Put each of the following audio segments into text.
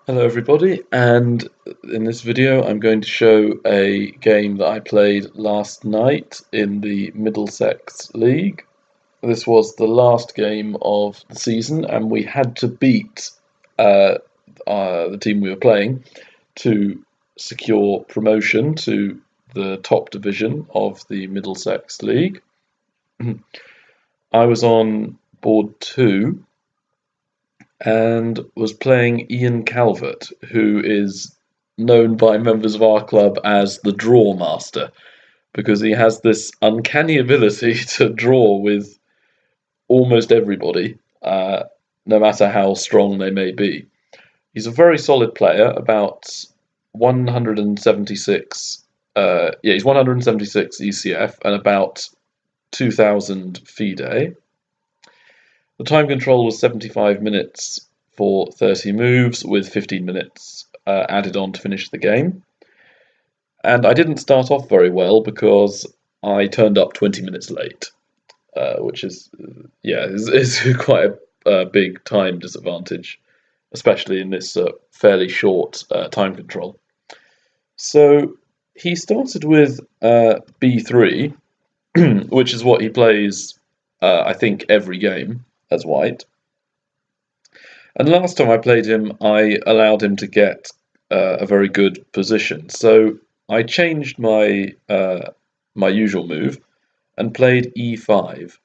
Hello everybody, and in this video I'm going to show a game that I played last night in the Middlesex League. This was the last game of the season and we had to beat the team we were playing to secure promotion to the top division of the Middlesex League. I was on board 2 and was playing Ian Calvert, who is known by members of our club as the Draw Master, because he has this uncanny ability to draw with almost everybody, no matter how strong they may be. He's a very solid player, about 176. He's 176 ECF and about 2,000 FIDE. The time control was 75 minutes for 30 moves, with 15 minutes added on to finish the game. And I didn't start off very well because I turned up 20 minutes late, which is quite a big time disadvantage, especially in this fairly short time control. So he started with B3, which is what he plays, I think, every game as white. And last time I played him, I allowed him to get a very good position. So I changed my usual move and played E5.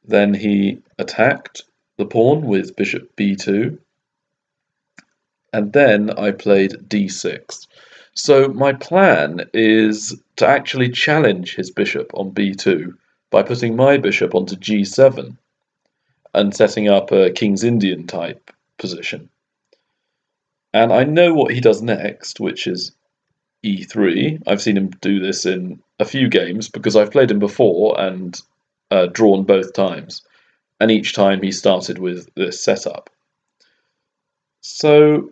Then he attacked the pawn with bishop B2, and then I played D6. So my plan is to actually challenge his bishop on B2 by putting my bishop onto G7 and setting up a King's Indian type position. And I know what he does next, which is E3. I've seen him do this in a few games because I've played him before and drawn both times. And each time he started with this setup. So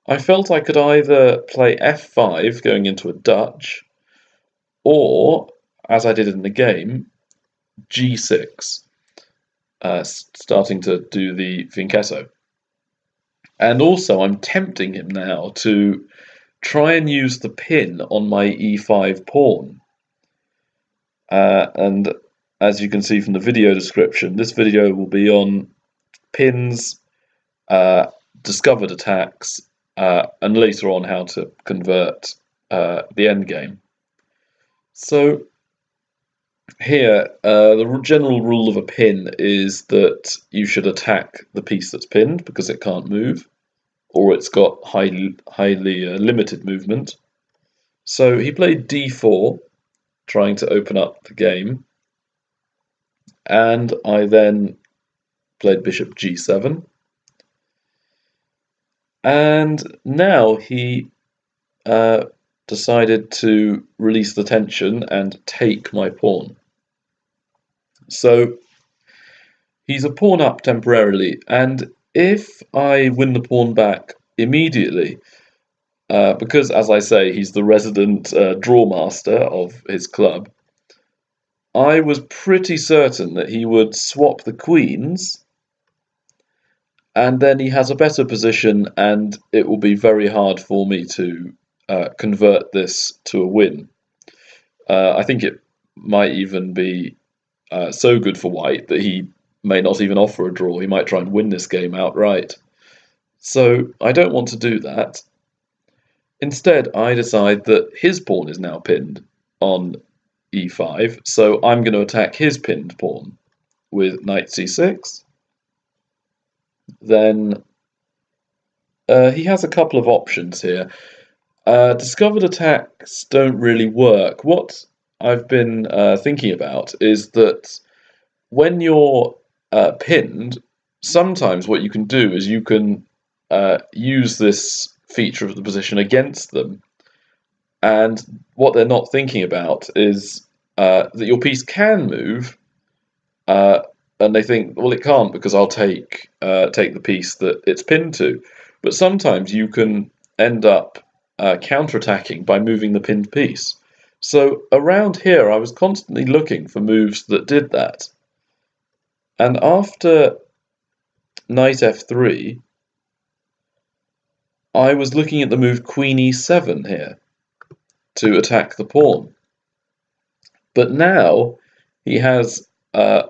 I felt I could either play F5 going into a Dutch, or, as I did in the game, G6. Starting to do the Fianchetto. And also, I'm tempting him now to try and use the pin on my E5 pawn. And as you can see from the video description, this video will be on pins, discovered attacks, and later on how to convert the endgame. So here, the general rule of a pin is that you should attack the piece that's pinned because it can't move, or it's got highly limited movement. So he played d4, trying to open up the game, and I then played bishop g7. And now he decided to release the tension and take my pawn. So he's a pawn up temporarily, and if I win the pawn back immediately, because, as I say, he's the resident draw master of his club, I was pretty certain that he would swap the queens, and then he has a better position, and it will be very hard for me to convert this to a win. I think it might even be so good for white that he may not even offer a draw. He might try and win this game outright. So I don't want to do that. Instead, I decide that his pawn is now pinned on e5, so I'm going to attack his pinned pawn with knight c6. Then he has a couple of options here. Discovered attacks don't really work. What I've been thinking about is that when you're pinned, sometimes what you can do is you can use this feature of the position against them. And what they're not thinking about is that your piece can move, and they think, well, it can't because I'll take the piece that it's pinned to. But sometimes you can end up counterattacking by moving the pinned piece. So around here, I was constantly looking for moves that did that. And after knight f3, I was looking at the move Queen e7 here to attack the pawn. But now he has a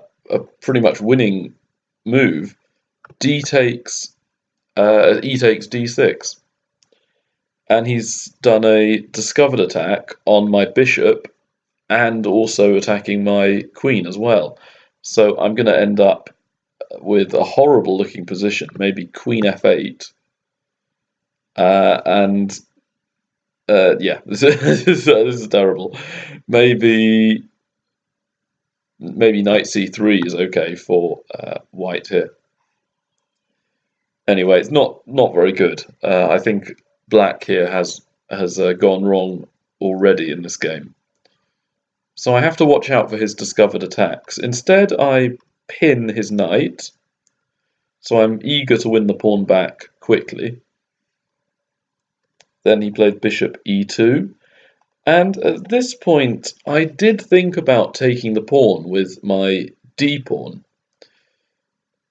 pretty much winning move, e takes d6. And he's done a discovered attack on my bishop and also attacking my queen as well. So I'm going to end up with a horrible looking position, maybe queen f8. And yeah, this is terrible. Maybe knight c3 is okay for white here. Anyway, it's not very good. I think black here has gone wrong already in this game. So I have to watch out for his discovered attacks. Instead, I pin his knight. So I'm eager to win the pawn back quickly. Then he played bishop e2. And at this point, I did think about taking the pawn with my d-pawn.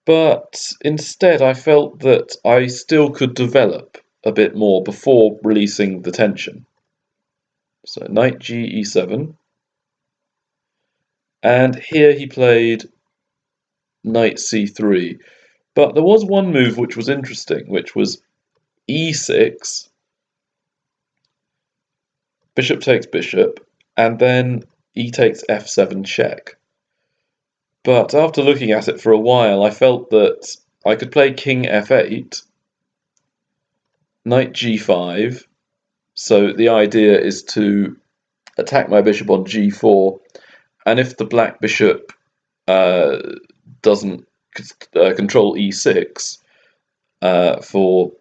But instead, I felt that I still could develop a bit more before releasing the tension. So knight g e7. And here he played knight c3. But there was one move which was interesting, which was e6, bishop takes bishop, and then e takes f7 check. But after looking at it for a while, I felt that I could play king f8, knight g5. So the idea is to attack my bishop on g4, and if the black bishop doesn't control e6 for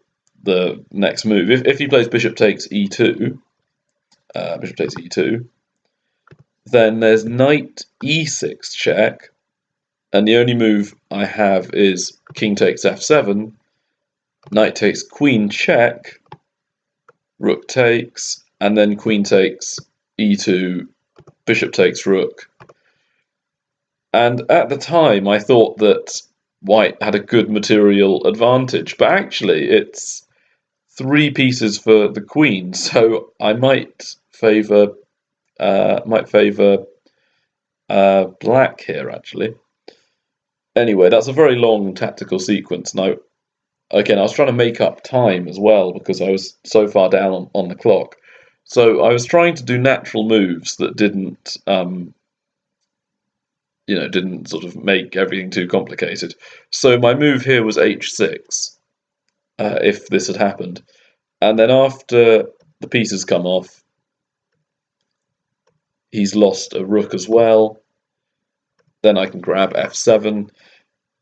the next move, if he plays bishop takes e2, then there's knight e6 check, and the only move I have is king takes f7, knight takes queen check, rook takes, and then queen takes e2, bishop takes rook. And at the time, I thought that white had a good material advantage, but actually it's 3 pieces for the queen, so I might favour black here, actually. Anyway, that's a very long tactical sequence. Now, again, I was trying to make up time as well because I was so far down on the clock. So I was trying to do natural moves that didn't sort of make everything too complicated. So my move here was h6, if this had happened. And then after the pieces come off, he's lost a rook as well. Then I can grab f7,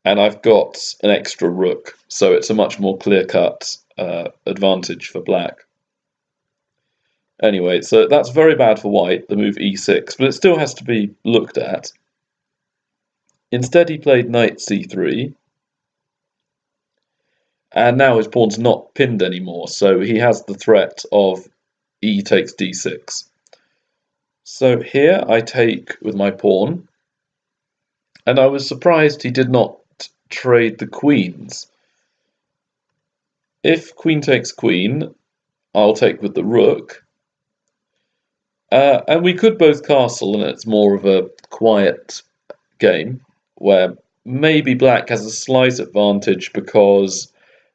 and I've got an extra rook, so it's a much more clear-cut advantage for black. Anyway, so that's very bad for white, the move e6, but it still has to be looked at. Instead, he played knight c3, and now his pawn's not pinned anymore, so he has the threat of e takes d6. So here I take with my pawn, and I was surprised he did not trade the queens. If queen takes queen, I'll take with the rook, and we could both castle, and it's more of a quiet game, where maybe black has a slight advantage because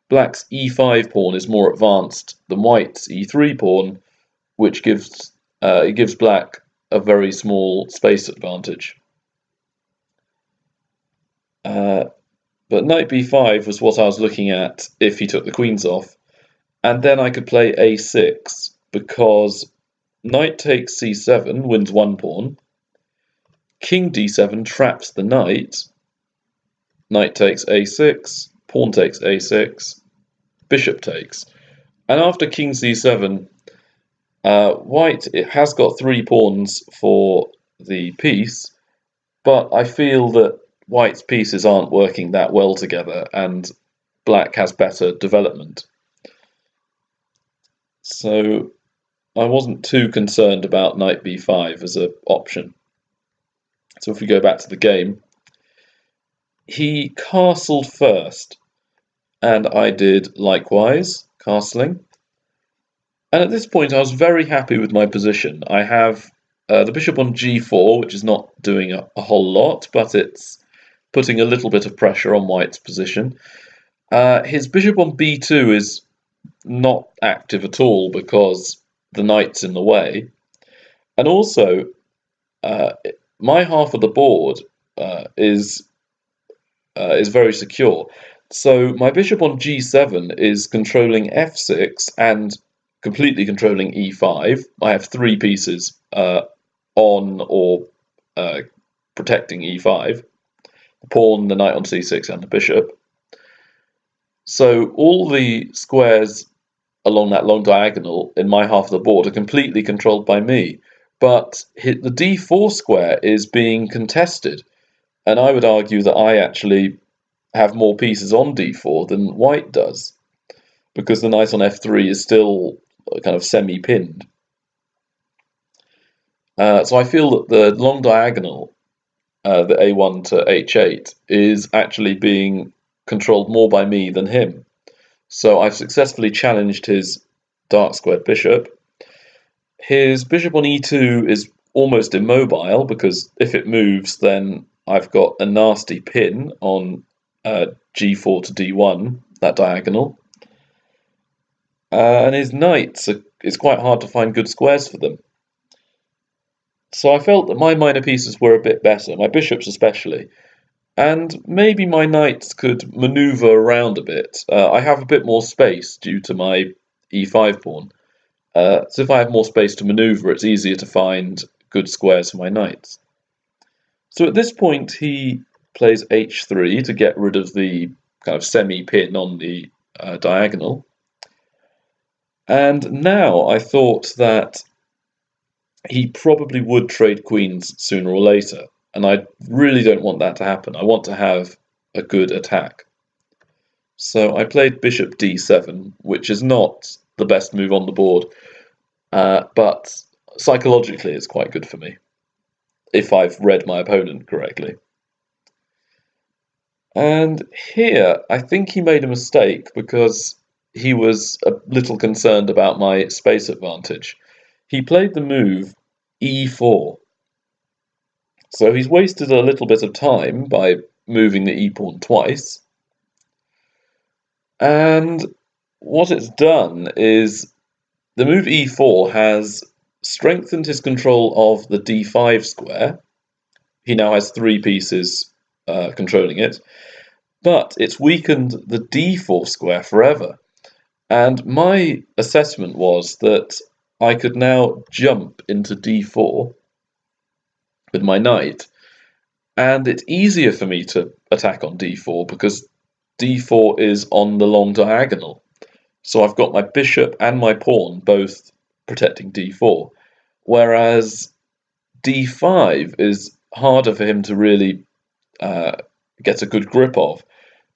black's e5 pawn is more advanced than white's e3 pawn, which gives black a very small space advantage. But knight b5 was what I was looking at if he took the queens off, and then I could play a6 because knight takes c7 wins one pawn, king d7 traps the knight, knight takes a6, pawn takes a6, bishop takes. And after king c7, white has got 3 pawns for the piece, but I feel that white's pieces aren't working that well together, and black has better development. So I wasn't too concerned about knight b5 as an option. So if we go back to the game, he castled first, and I did likewise, castling. And at this point, I was very happy with my position. I have the bishop on g4, which is not doing a whole lot, but it's putting a little bit of pressure on white's position. His bishop on b2 is not active at all because the knight's in the way. And also, uh, my half of the board is very secure. So my bishop on g7 is controlling f6 and completely controlling e5. I have three pieces on or protecting e5, the pawn, the knight on c6, and the bishop. So all the squares along that long diagonal in my half of the board are completely controlled by me. But the d4 square is being contested, and I would argue that I actually have more pieces on d4 than white does, because the knight on f3 is still kind of semi-pinned. So I feel that the long diagonal, the a1 to h8, is actually being controlled more by me than him. So I've successfully challenged his dark squared bishop. His bishop on e2 is almost immobile, because if it moves, then I've got a nasty pin on g4 to d1, that diagonal. And his knights, it's quite hard to find good squares for them. So I felt that my minor pieces were a bit better, my bishops especially, and maybe my knights could maneuver around a bit. I have a bit more space due to my e5 pawn. So if I have more space to maneuver, it's easier to find good squares for my knights. So at this point, he plays h3 to get rid of the kind of semi-pin on the diagonal. And now I thought that he probably would trade queens sooner or later, and I really don't want that to happen. I want to have a good attack. So I played bishop d7, which is not the best move on the board, but psychologically it's quite good for me, if I've read my opponent correctly. And here, I think he made a mistake because he was a little concerned about my space advantage. He played the move e4. So he's wasted a little bit of time by moving the e-pawn twice. And what it's done is the move e4 has strengthened his control of the d5 square. He now has three pieces controlling it. But it's weakened the d4 square forever. And my assessment was that I could now jump into d4 with my knight, and it's easier for me to attack on d4 because d4 is on the long diagonal. So I've got my bishop and my pawn both protecting d4, whereas d5 is harder for him to really get a good grip of,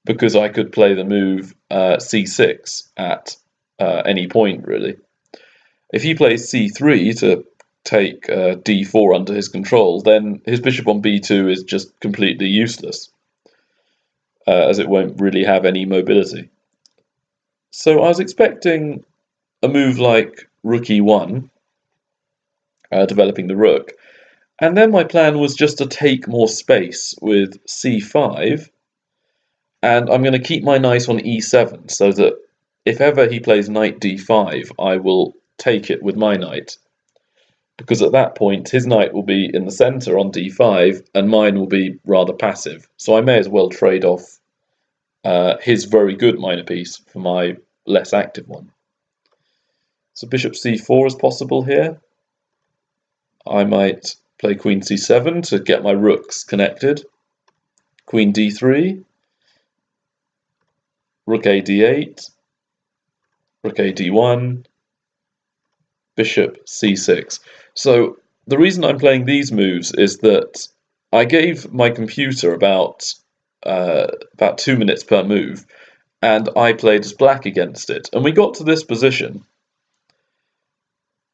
because I could play the move c6 at any point, really. If he plays c3 to take d4 under his control, then his bishop on b2 is just completely useless, as it won't really have any mobility. So I was expecting a move like rook e1, developing the rook, and then my plan was just to take more space with c5, and I'm going to keep my knight on e7, so that if ever he plays knight d5, I will take it with my knight, because at that point his knight will be in the centre on d5 and mine will be rather passive, so I may as well trade off his very good minor piece for my less active one. So bishop c4 is possible here. I might play queen c7 to get my rooks connected, queen d3, rook a d8, rook a d1, bishop c6. So the reason I'm playing these moves is that I gave my computer about 2 minutes per move, and I played as black against it, and we got to this position.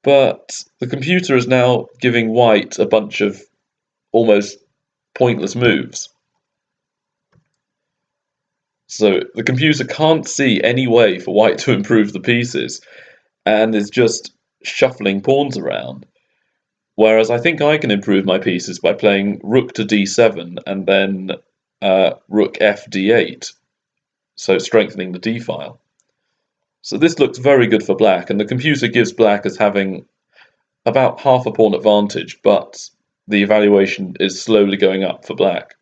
But the computer is now giving white a bunch of almost pointless moves. So the computer can't see any way for white to improve the pieces, and is just shuffling pawns around. Whereas I think I can improve my pieces by playing rook to d7 and then rook f d8, so strengthening the d file. So this looks very good for black, and the computer gives black as having about half a pawn advantage, but the evaluation is slowly going up for black,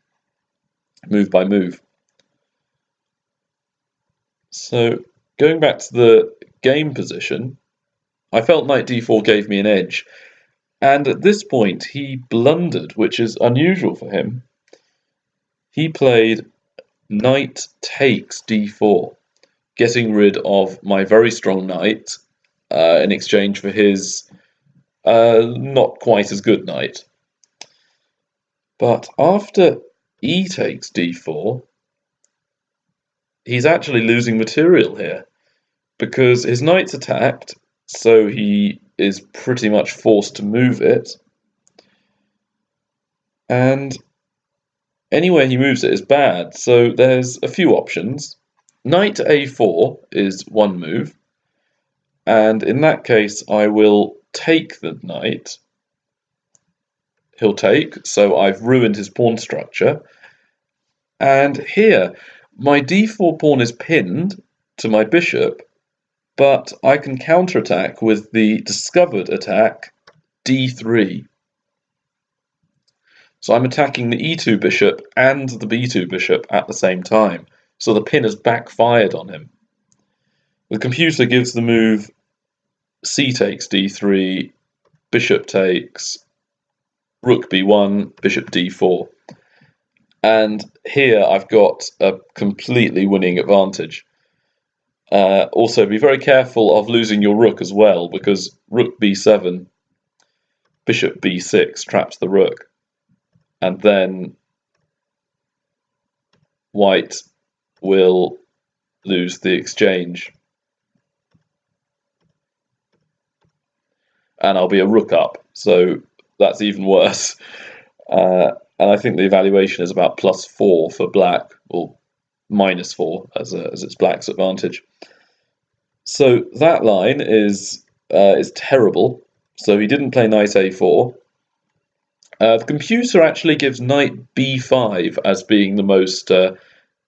move by move. So going back to the game position, I felt knight d4 gave me an edge, and at this point he blundered, which is unusual for him. He played knight takes d4, getting rid of my very strong knight in exchange for his not quite as good knight. But after e takes d4, he's actually losing material here, because his knight's attacked, so he is pretty much forced to move it. And anywhere he moves it is bad, so there's a few options. Knight to a4 is one move, and in that case I will take the knight. He'll take, so I've ruined his pawn structure. And here, my d4 pawn is pinned to my bishop, but I can counterattack with the discovered attack d3. So I'm attacking the e2 bishop and the b2 bishop at the same time, so the pin has backfired on him. The computer gives the move c takes d3, bishop takes, rook b1, bishop d4. And here I've got a completely winning advantage. Also, be very careful of losing your rook as well, because rook b7, bishop b6 traps the rook. And then white will lose the exchange. And I'll be a rook up, so that's even worse. And I think the evaluation is about +4 for black, or -4 as it's black's advantage. So that line is terrible. So he didn't play knight a4. The computer actually gives knight b5 as being the most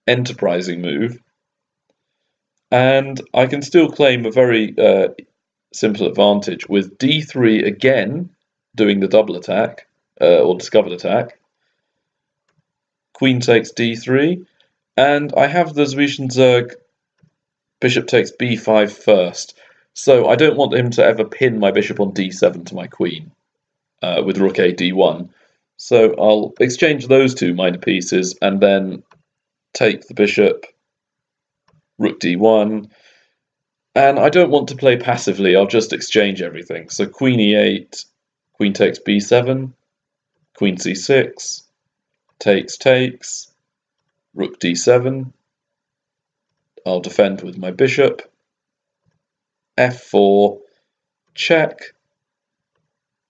enterprising move, and I can still claim a very simple advantage with d3 again doing the double attack or discovered attack. Queen takes d3, and I have the Zwischenzug bishop takes b5 first, so I don't want him to ever pin my bishop on d7 to my queen with rook a d1. So I'll exchange those two minor pieces and then take the bishop, rook d1, and I don't want to play passively, I'll just exchange everything. So queen e8, queen takes b7, queen c6, takes, rook d7, I'll defend with my bishop, f4, check,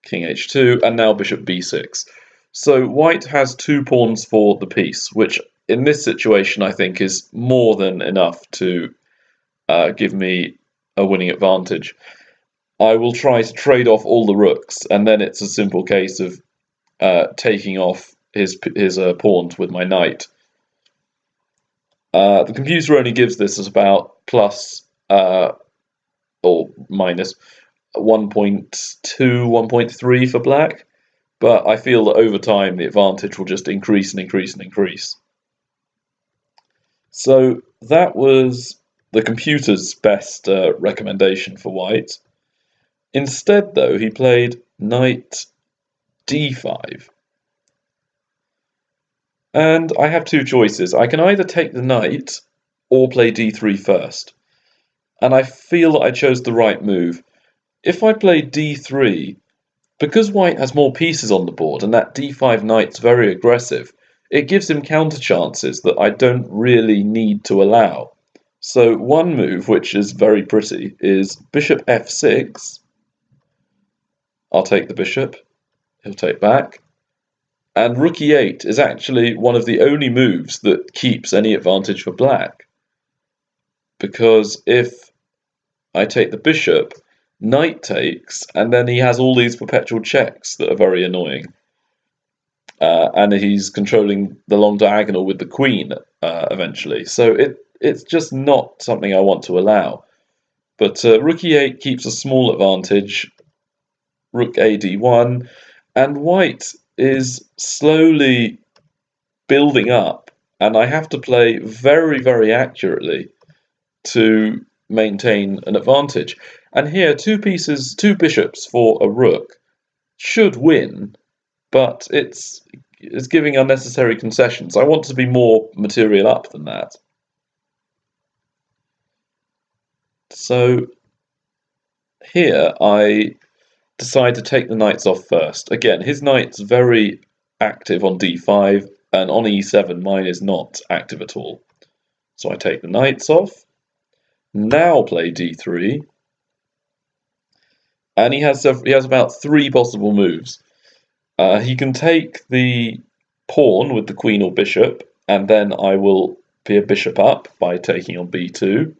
king h2, and now bishop b6. So white has 2 pawns for the piece, which in this situation I think is more than enough to give me a winning advantage. I will try to trade off all the rooks, and then it's a simple case of taking off his pawns with my knight. The computer only gives this as about plus or minus 1.2, 1.3 for black, but I feel that over time the advantage will just increase and increase and increase. So that was the computer's best recommendation for white. Instead, though, he played knight d5. And I have 2 choices. I can either take the knight or play d3 first. And I feel that I chose the right move. If I play d3, because white has more pieces on the board and that d5 knight's very aggressive, it gives him counter chances that I don't really need to allow. So one move, which is very pretty, is bishop f6. I'll take the bishop. He'll take back. And rook e8 is actually one of the only moves that keeps any advantage for black. Because if I take the bishop, knight takes, and then he has all these perpetual checks that are very annoying. And he's controlling the long diagonal with the queen eventually. So it's just not something I want to allow. But rook e8 keeps a small advantage, rook a d1, and white is slowly building up, and I have to play very, very accurately to maintain an advantage. And here, two bishops for a rook should win, but it's giving unnecessary concessions. I want to be more material up than that. So here I decide to take the knights off first. Again, his knight's very active on d5, and on e7 mine is not active at all. So I take the knights off, now play d3, and he has about 3 possible moves. He can take the pawn with the queen or bishop, and then I will be a bishop up by taking on b2.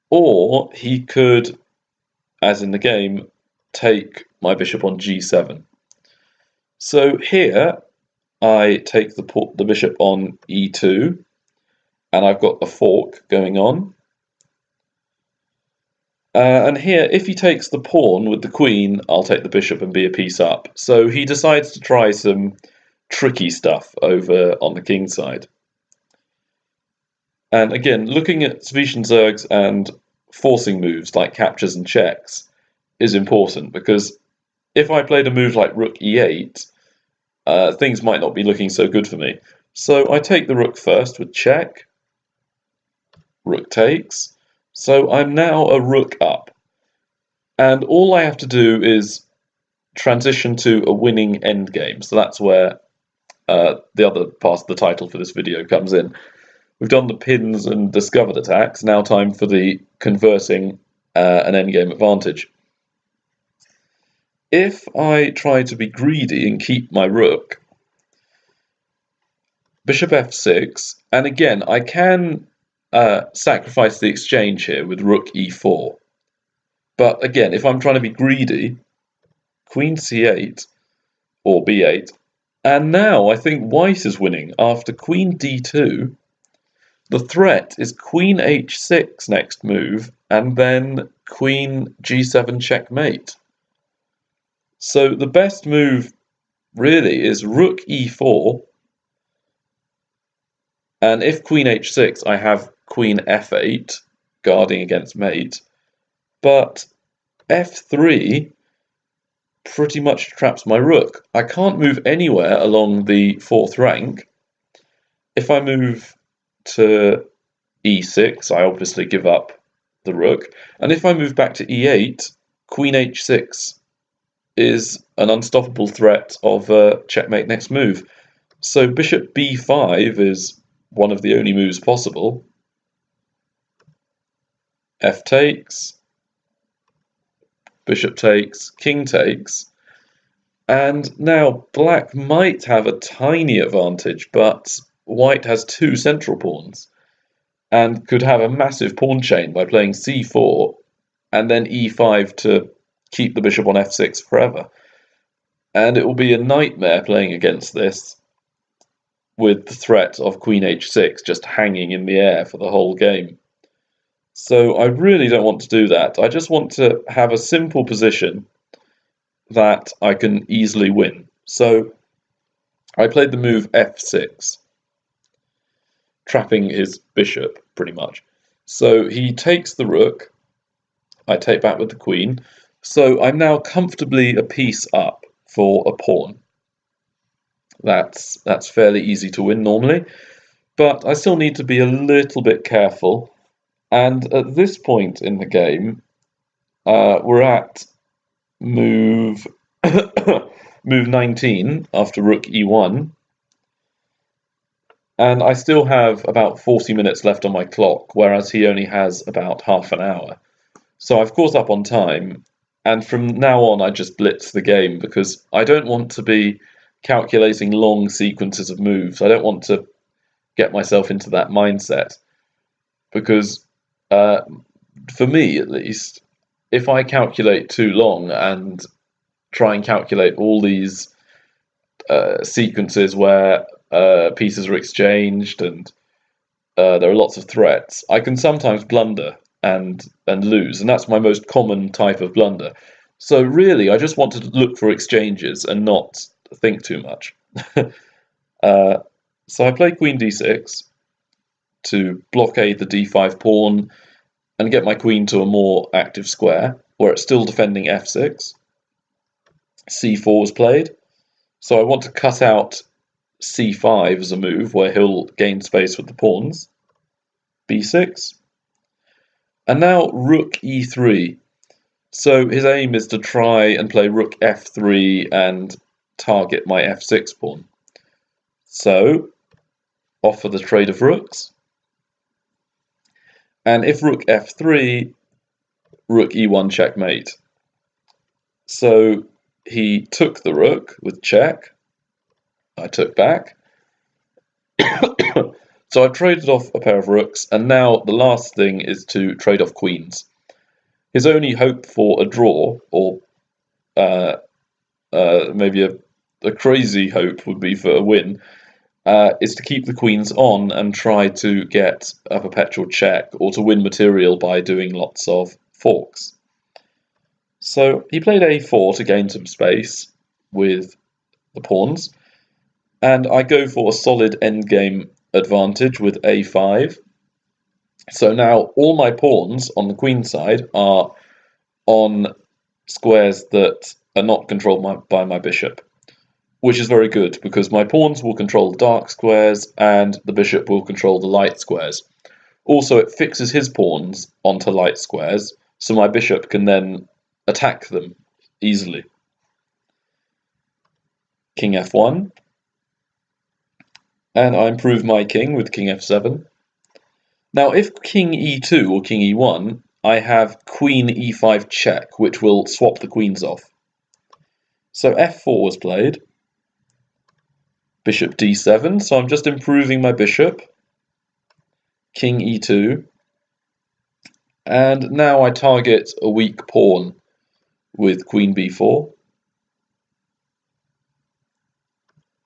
Or he could, as in the game, take my bishop on g7. So here I take the bishop on e2, and I've got a fork going on. And here, if he takes the pawn with the queen, I'll take the bishop and be a piece up. So he decides to try some tricky stuff over on the king side. And again, looking at Zwischenzergs and forcing moves like captures and checks is important, because if I played a move like rook e8, things might not be looking so good for me. So I take the rook first with check, rook takes, so I'm now a rook up. And all I have to do is transition to a winning endgame. So that's where the other part of the title for this video comes in. We've done the pins and discovered attacks, now time for the converting an endgame advantage. If I try to be greedy and keep my rook, bishop f6, and again, I can sacrifice the exchange here with rook e4. But again, if I'm trying to be greedy, queen c8 or b8, and now I think white is winning after queen d2. The threat is queen h6 next move, and then queen g7 checkmate. So the best move really is rook e4, and if queen h6, I have queen f8 guarding against mate, but f3 pretty much traps my rook. I can't move anywhere along the 4th rank. If I move to e6, I obviously give up the rook, and if I move back to e8, queen h6 is an unstoppable threat of checkmate next move. So bishop b5 is one of the only moves possible. F takes, bishop takes, king takes, and now black might have a tiny advantage, but white has 2 central pawns and could have a massive pawn chain by playing c4 and then e5 to keep the bishop on f6 forever. And it will be a nightmare playing against this, with the threat of queen h6 just hanging in the air for the whole game. So I really don't want to do that. I just want to have a simple position that I can easily win. So I played the move f6, trapping his bishop pretty much. So he takes the rook, I take back with the queen, so I'm now comfortably a piece up for a pawn. That's fairly easy to win normally, but I still need to be a little bit careful. And at this point in the game, we're at move move 19 after rook e1, and I still have about 40 minutes left on my clock, whereas he only has about half an hour. So I've caught up on time, and from now on I just blitz the game, because I don't want to be calculating long sequences of moves. I don't want to get myself into that mindset, because for me at least, if I calculate too long and try and calculate all these sequences where pieces are exchanged and there are lots of threats, I can sometimes blunder and lose, and that's my most common type of blunder. So really, I just want to look for exchanges and not think too much. uh, so I play Queen d6 to blockade the d5 pawn and get my queen to a more active square, where it's still defending f6. c4 was played, so I want to cut out c5 as a move where he'll gain space with the pawns. b6. And now rook e3. So his aim is to try and play rook f3 and target my f6 pawn. So offer the trade of rooks. And if rook f3, rook e1 checkmate. So he took the rook with check. I took back. So I've traded off a pair of rooks, and now the last thing is to trade off queens. His only hope for a draw, or maybe a crazy hope would be for a win, is to keep the queens on and try to get a perpetual check, or to win material by doing lots of forks. So he played a4 to gain some space with the pawns, and I go for a solid endgame advantage with a5. So now all my pawns on the queen side are on squares that are not controlled by my bishop, which is very good because my pawns will control the dark squares and the bishop will control the light squares. Also, it fixes his pawns onto light squares, so my bishop can then attack them easily. King f1, and I improve my king with king f7. Now, if king e2 or king e1, I have queen e5 check, which will swap the queens off. So f4 was played. Bishop d7, so I'm just improving my bishop. King e2. And now I target a weak pawn with queen b4.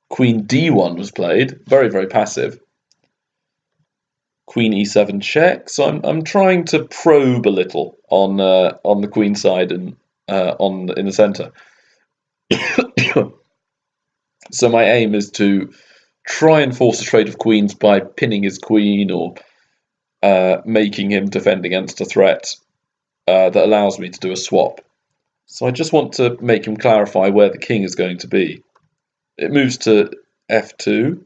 Queen d1 was played, very, very passive. Queen e7 check, so I'm trying to probe a little on the queen side and in the center. So my aim is to try and force a trade of queens by pinning his queen or making him defend against a threat that allows me to do a swap. So I just want to make him clarify where the king is going to be. It moves to f2.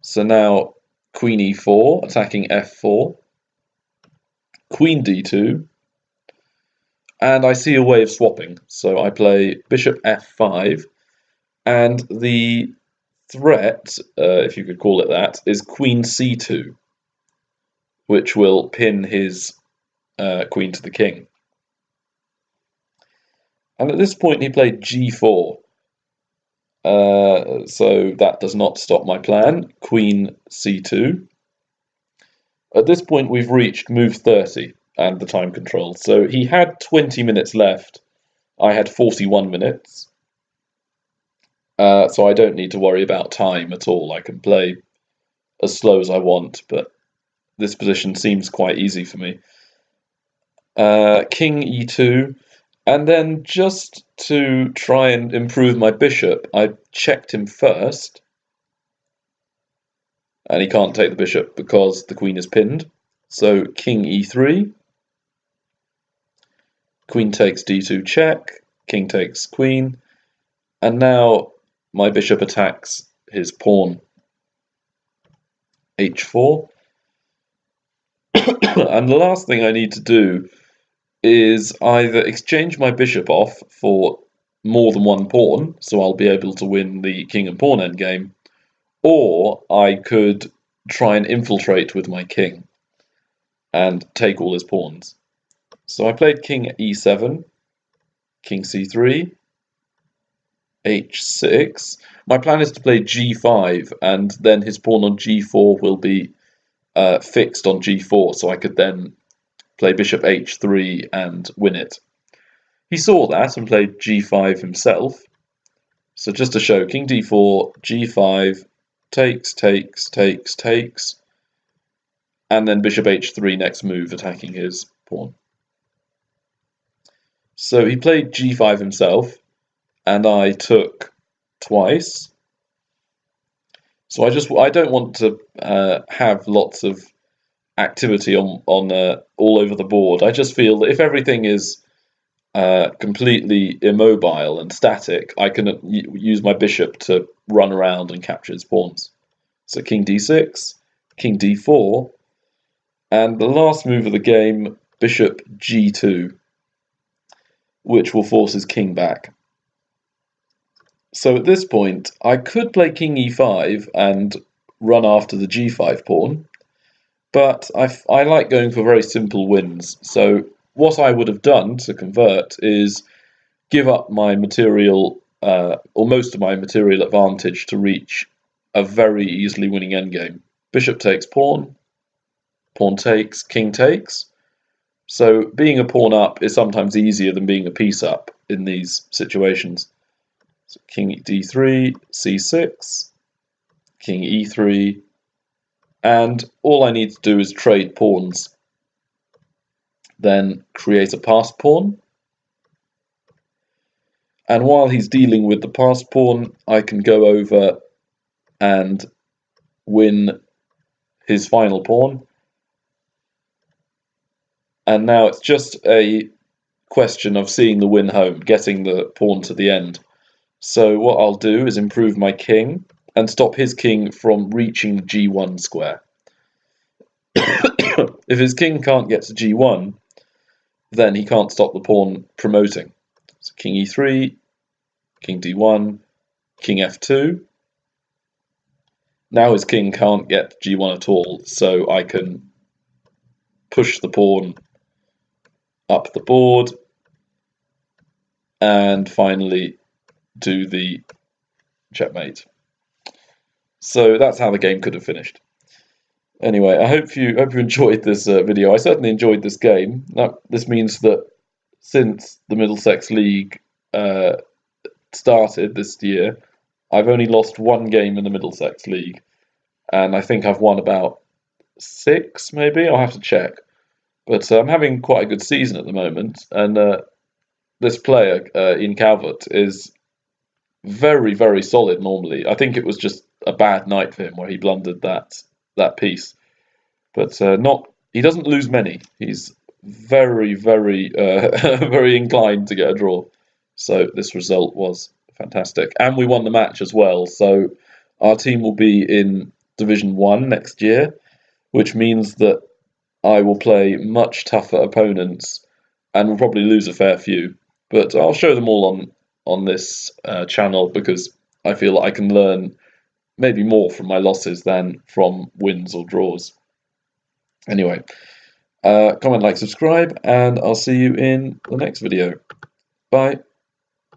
So now queen e4, attacking f4. Queen d2. And I see a way of swapping. So I play bishop f5. And the threat, if you could call it that, is queen c2, which will pin his queen to the king. And at this point he played g4. So that does not stop my plan. Queen c2. At this point we've reached move 30 and the time control. So he had 20 minutes left. I had 41 minutes. So I don't need to worry about time at all. I can play as slow as I want, but this position seems quite easy for me. King e2. And then just to try and improve my bishop, I checked him first. And he can't take the bishop because the queen is pinned. So king e3. Queen takes d2 check. King takes queen. And now my bishop attacks his pawn. h4. And the last thing I need to do is either exchange my bishop off for more than one pawn, so I'll be able to win the king and pawn endgame, or I could try and infiltrate with my king and take all his pawns. So I played king e7, king c3, h6. My plan is to play g5, and then his pawn on g4 will be fixed on g4, so I could then play bishop h3 and win it. He saw that and played g5 himself. So just to show, king d4, g5, takes, takes, takes, takes, and then bishop h3 next move, attacking his pawn. So he played g5 himself, and I took twice. So I don't want to have lots of activity on all over the board. I just feel that if everything is completely immobile and static, I can use my bishop to run around and capture his pawns. So king d6, king d4, and the last move of the game, bishop g2, which will force his king back. So at this point, I could play king e5 and run after the g5 pawn, but I like going for very simple wins. So what I would have done to convert is give up my material, or most of my material advantage to reach a very easily winning endgame. Bishop takes pawn, pawn takes, king takes. So being a pawn up is sometimes easier than being a piece up in these situations. So king d3, c6, king e3, and all I need to do is trade pawns. Then create a passed pawn. And while he's dealing with the passed pawn, I can go over and win his final pawn. And now it's just a question of seeing the win home, getting the pawn to the end. So what I'll do is improve my king and stop his king from reaching g1 square. If his king can't get to g1, then he can't stop the pawn promoting. So king e3, king d1, king f2. Now his king can't get g1 at all, so I can push the pawn up the board and finally do the checkmate. So that's how the game could have finished. Anyway, I hope you enjoyed this video. I certainly enjoyed this game. This means that since the Middlesex League started this year, I've only lost one game in the Middlesex League, and I think I've won about 6, maybe. I'll have to check. But I'm having quite a good season at the moment, and this player in Calvert is very, very solid normally. I think it was just a bad night for him where he blundered that piece. But he doesn't lose many. He's very, very, very inclined to get a draw. So this result was fantastic. And we won the match as well. So our team will be in Division 1 next year, which means that I will play much tougher opponents and will probably lose a fair few. But I'll show them all on this channel because I feel I can learn maybe more from my losses than from wins or draws. Anyway, comment, like, subscribe, and I'll see you in the next video. Bye.